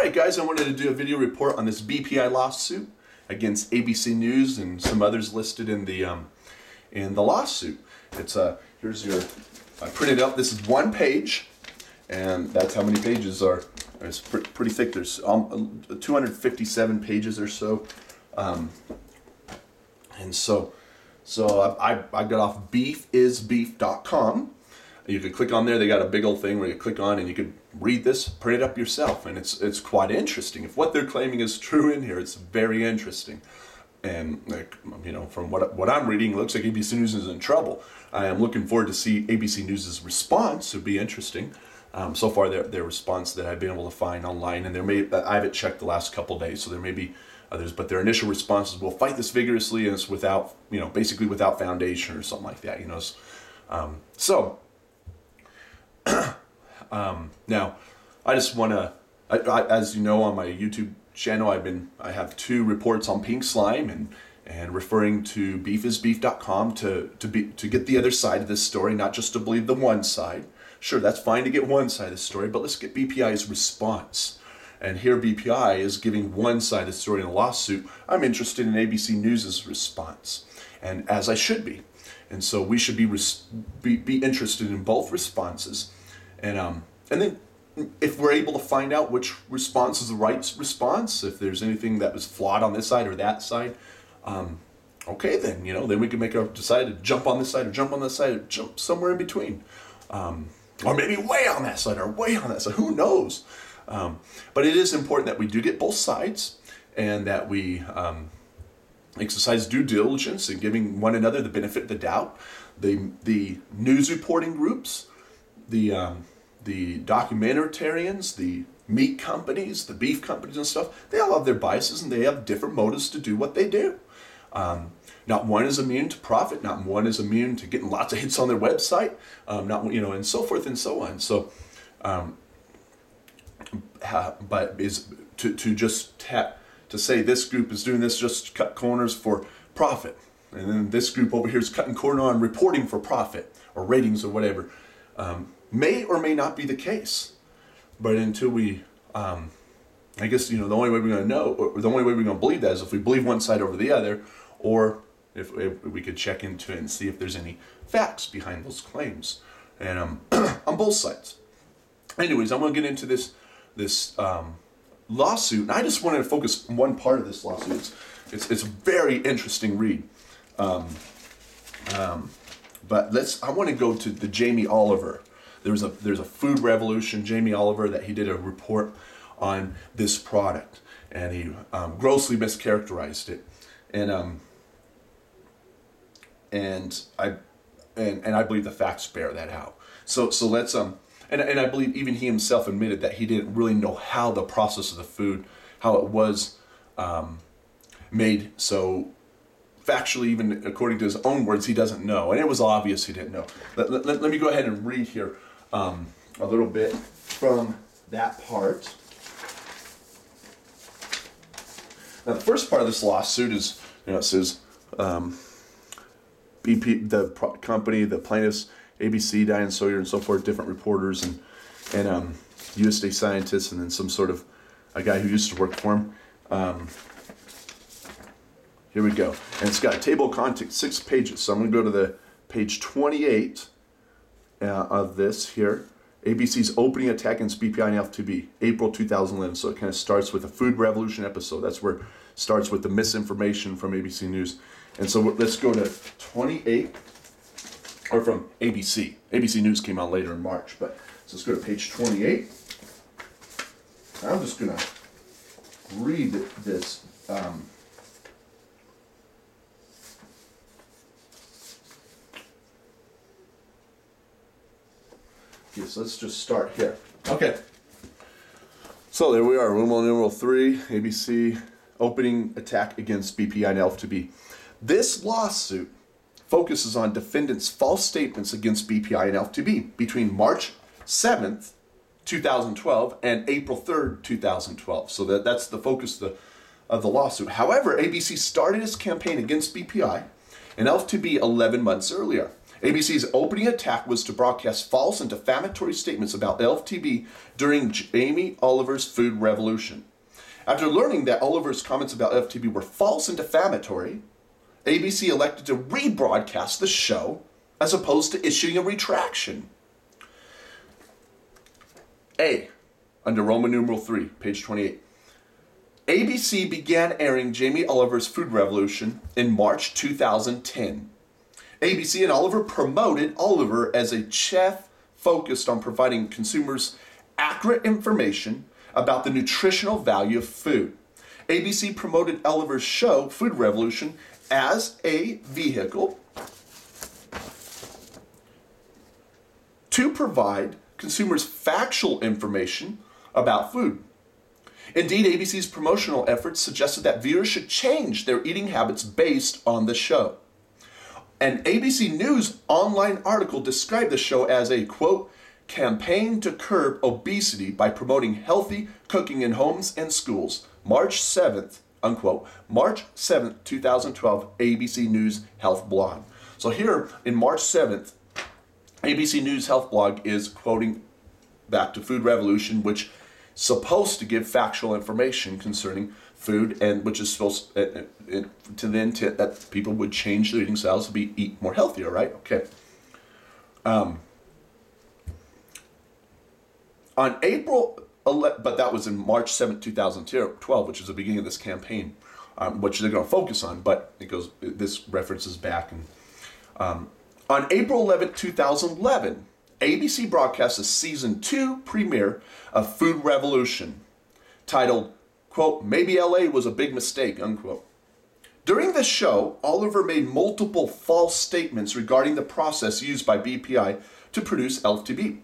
Alright guys, I wanted to do a video report on this BPI lawsuit against ABC News and some others listed in the lawsuit. It's here's your, I printed out, this is one page, and that's how many pages are. It's pretty thick. There's 257 pages or so, and so I got off beefisbeef.com. You could click on there. They got a big old thing where you click on and you could read this, print it up yourself, and it's quite interesting. If what they're claiming is true in here, it's very interesting. And from what I'm reading, it looks like ABC News is in trouble. I am looking forward to see ABC News's response. It'd be interesting. So far, their response that I've been able to find online, and I haven't checked the last couple of days, so there may be others. But their initial response is, "We'll fight this vigorously, and it's without, basically without foundation," or something like that. Now, I just want to, as you know, on my YouTube channel, I have two reports on pink slime and referring to beefisbeef.com to get the other side of this story, not just to believe the one side. Sure, that's fine to get one side of the story, but let's get BPI's response. And here BPI is giving one side of the story in a lawsuit. I'm interested in ABC News's response, and as I should be. And so we should be interested in both responses. And then if we're able to find out which response is the right response, if there's anything that was flawed on this side or that side, okay, then we can decide to jump on this side or jump on this side or jump somewhere in between, or maybe way on that side or way on that side. Who knows? But it is important that we do get both sides, and that we exercise due diligence in giving one another the benefit of the doubt. The news reporting groups, the documentarians, the meat companies, the beef companies and stuff, they all have their biases and they have different motives to do what they do. Not one is immune to profit. Not one is immune to getting lots of hits on their website. And so forth and so on. So, but is to say this group is doing this just to cut corners for profit, and then this group over here is cutting corner on reporting for profit or ratings or whatever, may or may not be the case. But until we, I guess, the only way we're going to know, or the only way we're going to believe that, is if we believe one side over the other, or if we could check into it and see if there's any facts behind those claims, and on both sides. Anyways, I'm going to get into this lawsuit, and I just wanted to focus on one part of this lawsuit. It's a very interesting read. But I want to go to the Jamie Oliver. There's a food revolution, Jamie Oliver, that he did a report on this product, and he grossly mischaracterized it, and I believe the facts bear that out. So let's and I believe even he himself admitted that he didn't really know how the process of the food, how it was made. So factually, even according to his own words, he doesn't know. And it was obvious he didn't know. Let me go ahead and read here a little bit from that part. Now, the first part of this lawsuit is, it says BP, the company, the plaintiffs, ABC, Diane Sawyer, and so forth, different reporters and USDA scientists, and then some sort of a guy who used to work for him. Here we go. And it's got a table of contents, 6 pages. So I'm going to go to the page 28 of this here. ABC's opening attack against BPI and F2B, April 2011. So it kind of starts with a food revolution episode. That's where it starts with the misinformation from ABC News. And so let's go to 28. Or from ABC. ABC News came out later in March, but so let's go to page 28. I'm just going to read this. Okay, so let's just start here. Okay. So there we are, Roman numeral 3, ABC, opening attack against BPI and F2B. This lawsuit focuses on defendants' false statements against BPI and F2B between March 7th, 2012 and April 3rd, 2012. So that's the focus of the lawsuit. However, ABC started its campaign against BPI and F2B 11 months earlier. ABC's opening attack was to broadcast false and defamatory statements about LFTB during Jamie Oliver's food revolution. After learning that Oliver's comments about LFTB were false and defamatory, ABC elected to rebroadcast the show as opposed to issuing a retraction. A, under Roman numeral 3, page 28. ABC began airing Jamie Oliver's Food Revolution in March 2010. ABC and Oliver promoted Oliver as a chef focused on providing consumers accurate information about the nutritional value of food. ABC promoted Oliver's show, Food Revolution, as a vehicle to provide consumers factual information about food. Indeed, ABC's promotional efforts suggested that viewers should change their eating habits based on the show. An ABC News online article described the show as a, quote, campaign to curb obesity by promoting healthy cooking in homes and schools. March 7th, unquote, March 7th, 2012, ABC News Health Blog. So here, in March 7th, ABC News Health Blog is quoting back to Food Revolution, which is supposed to give factual information concerning food, and which is supposed to the intent that people would change their eating styles to eat more healthier, right? Okay. On April 11, but that was in March 7th, 2012, which is the beginning of this campaign, which they're going to focus on, but this references back. And on April 11th, 2011, ABC broadcast a season 2 premiere of Food Revolution, titled, quote, maybe LA was a big mistake, unquote. During the show, Oliver made multiple false statements regarding the process used by BPI to produce LFTB,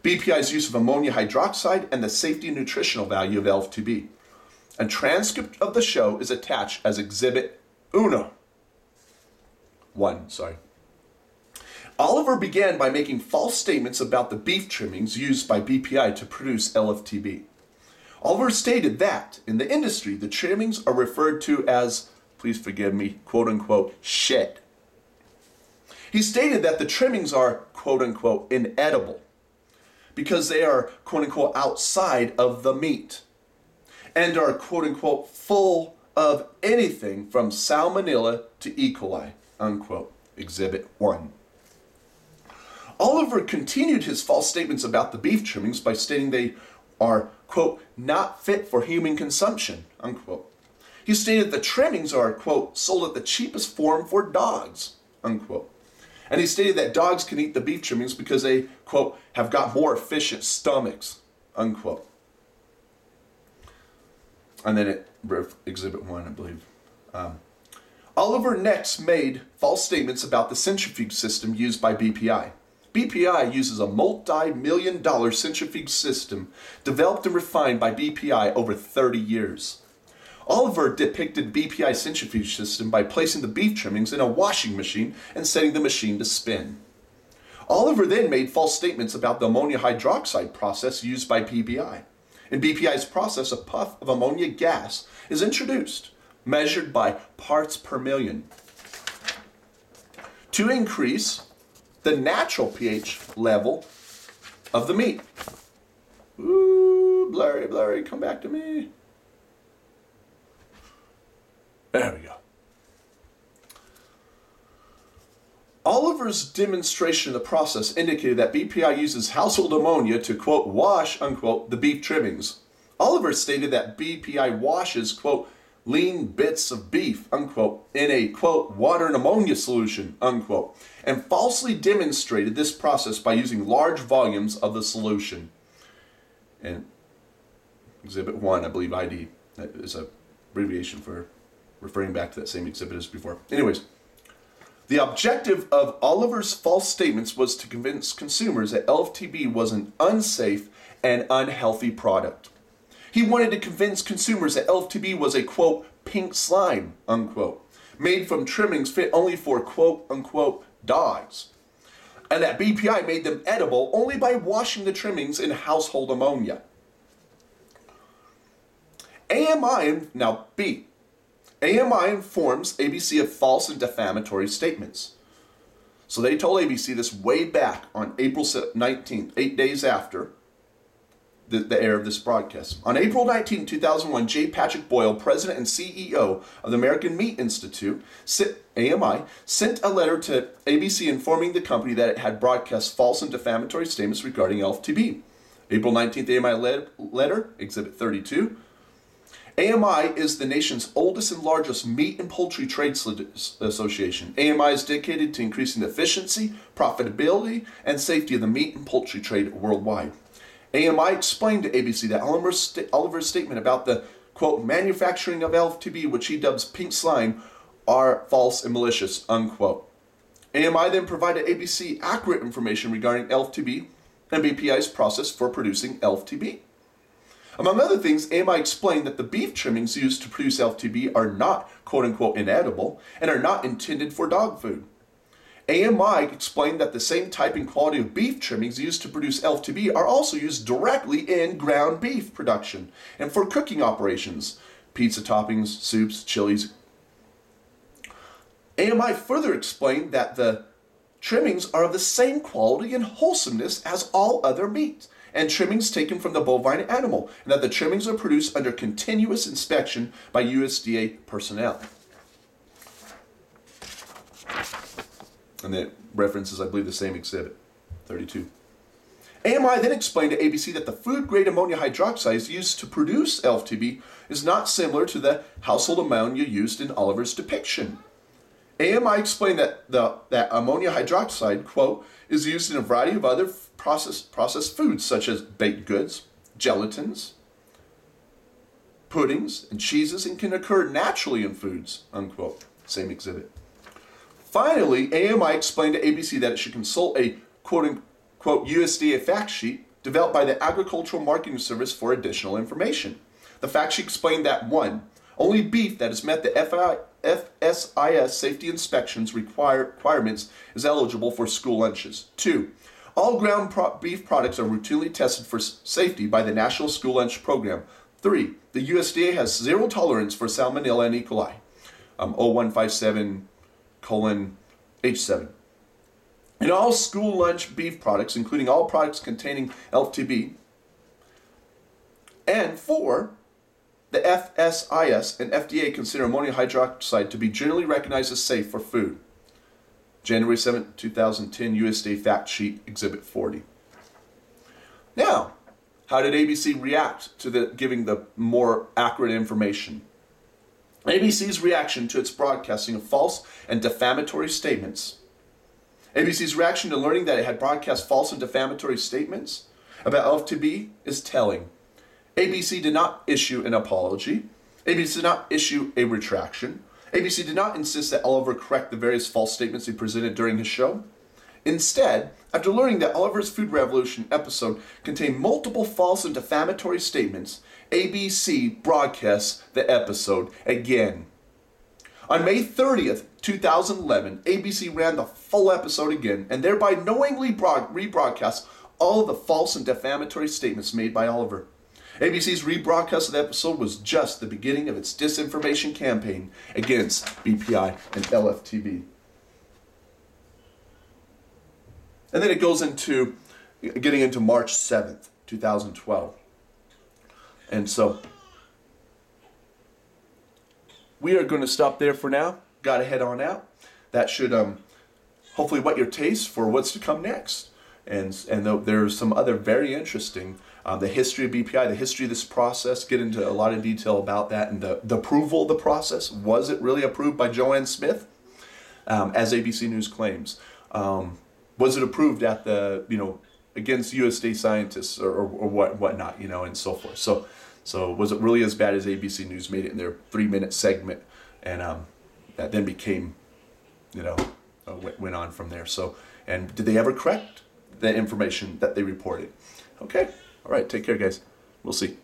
BPI's use of ammonia hydroxide, and the safety and nutritional value of LFTB. A transcript of the show is attached as Exhibit 1. Oliver began by making false statements about the beef trimmings used by BPI to produce LFTB. Oliver stated that, in the industry, the trimmings are referred to as, please forgive me, quote-unquote, shit. He stated that the trimmings are, quote-unquote, inedible because they are, quote-unquote, outside of the meat and are, quote-unquote, full of anything from salmonella to E. coli, unquote, Exhibit 1. Oliver continued his false statements about the beef trimmings by stating they are, quote, not fit for human consumption, unquote. He stated the trimmings are, quote, sold at the cheapest form for dogs, unquote. And he stated that dogs can eat the beef trimmings because they, quote, have got more efficient stomachs, unquote. And then Exhibit 1, I believe. Oliver next made false statements about the centrifuge system used by BPI. BPI uses a multi-million-dollar centrifuge system developed and refined by BPI over 30 years. Oliver depicted BPI's centrifuge system by placing the beef trimmings in a washing machine and setting the machine to spin. Oliver then made false statements about the ammonia hydroxide process used by BPI. In BPI's process, a puff of ammonia gas is introduced, measured by parts per million, to increase the natural pH level of the meat. Ooh, blurry, come back to me. There we go. Oliver's demonstration of the process indicated that BPI uses household ammonia to, quote, wash, unquote, the beef trimmings. Oliver stated that BPI washes, quote, lean bits of beef, unquote, in a, quote, water and ammonia solution, unquote, and falsely demonstrated this process by using large volumes of the solution. And Exhibit 1, I believe ID, that is a abbreviation for referring back to that same exhibit as before. Anyways, the objective of Oliver's false statements was to convince consumers that LFTB was an unsafe and unhealthy product. He wanted to convince consumers that LFTB was a, quote, pink slime, unquote, made from trimmings fit only for, quote, unquote, dogs, and that BPI made them edible only by washing the trimmings in household ammonia. AMI informs ABC of false and defamatory statements. So they told ABC this way back on April 19th, 8 days after the air of this broadcast. On April 19, 2001, J. Patrick Boyle, president and CEO of the American Meat Institute, AMI, sent a letter to ABC informing the company that it had broadcast false and defamatory statements regarding LFTB. April 19th AMI letter, Exhibit 32. AMI is the nation's oldest and largest meat and poultry trade association. AMI is dedicated to increasing the efficiency, profitability, and safety of the meat and poultry trade worldwide. AMI explained to ABC that Oliver's statement about the, quote, manufacturing of LFTB, which he dubs pink slime, are false and malicious, unquote. AMI then provided ABC accurate information regarding LFTB and BPI's process for producing LFTB. Among other things, AMI explained that the beef trimmings used to produce LFTB are not, quote unquote, inedible and are not intended for dog food. AMI explained that the same type and quality of beef trimmings used to produce LFTB are also used directly in ground beef production and for cooking operations, pizza toppings, soups, chilies. AMI further explained that the trimmings are of the same quality and wholesomeness as all other meat and trimmings taken from the bovine animal, and that the trimmings are produced under continuous inspection by USDA personnel. And that references, I believe, the same exhibit, 32. AMI then explained to ABC that the food-grade ammonia hydroxide used to produce LFTB is not similar to the household ammonia used in Oliver's depiction. AMI explained that ammonia hydroxide, quote, is used in a variety of other processed foods such as baked goods, gelatins, puddings, and cheeses, and can occur naturally in foods, unquote. Same exhibit. Finally, AMI explained to ABC that it should consult a quote-unquote USDA fact sheet developed by the Agricultural Marketing Service for additional information. The fact sheet explained that 1. Only beef that has met the FSIS safety inspections requirements is eligible for school lunches. 2. All ground beef products are routinely tested for safety by the National School Lunch Program. 3. The USDA has zero tolerance for Salmonella and E. coli. 0157:H7. In all school lunch beef products, including all products containing LFTB. And 4. The FSIS and FDA consider ammonium hydroxide to be generally recognized as safe for food. January 7, 2010, USDA Fact Sheet, Exhibit 40. Now, how did ABC react to giving the more accurate information? ABC's reaction to its broadcasting of false and defamatory statements. ABC's reaction to learning that it had broadcast false and defamatory statements about LFTB is telling. ABC did not issue an apology. ABC did not issue a retraction. ABC did not insist that Oliver correct the various false statements he presented during his show. Instead, after learning that Oliver's Food Revolution episode contained multiple false and defamatory statements, ABC broadcasts the episode again. On May 30th, 2011, ABC ran the full episode again and thereby knowingly rebroadcast all of the false and defamatory statements made by Oliver. ABC's rebroadcast of the episode was just the beginning of its disinformation campaign against BPI and LFTB. And then it goes into getting into March 7th, 2012. And so we are going to stop there for now. Got to head on out. That should hopefully whet your taste for what's to come next. And there's some other very interesting, the history of BPI, the history of this process, get into a lot of detail about that and the approval of the process. Was it really approved by Joanne Smith, as ABC News claims? Was it approved at the, against USDA scientists or whatnot, and so forth. So was it really as bad as ABC News made it in their 3-minute segment, and that then became, went on from there. So, and did they ever correct the information that they reported? Okay, all right, take care, guys. We'll see.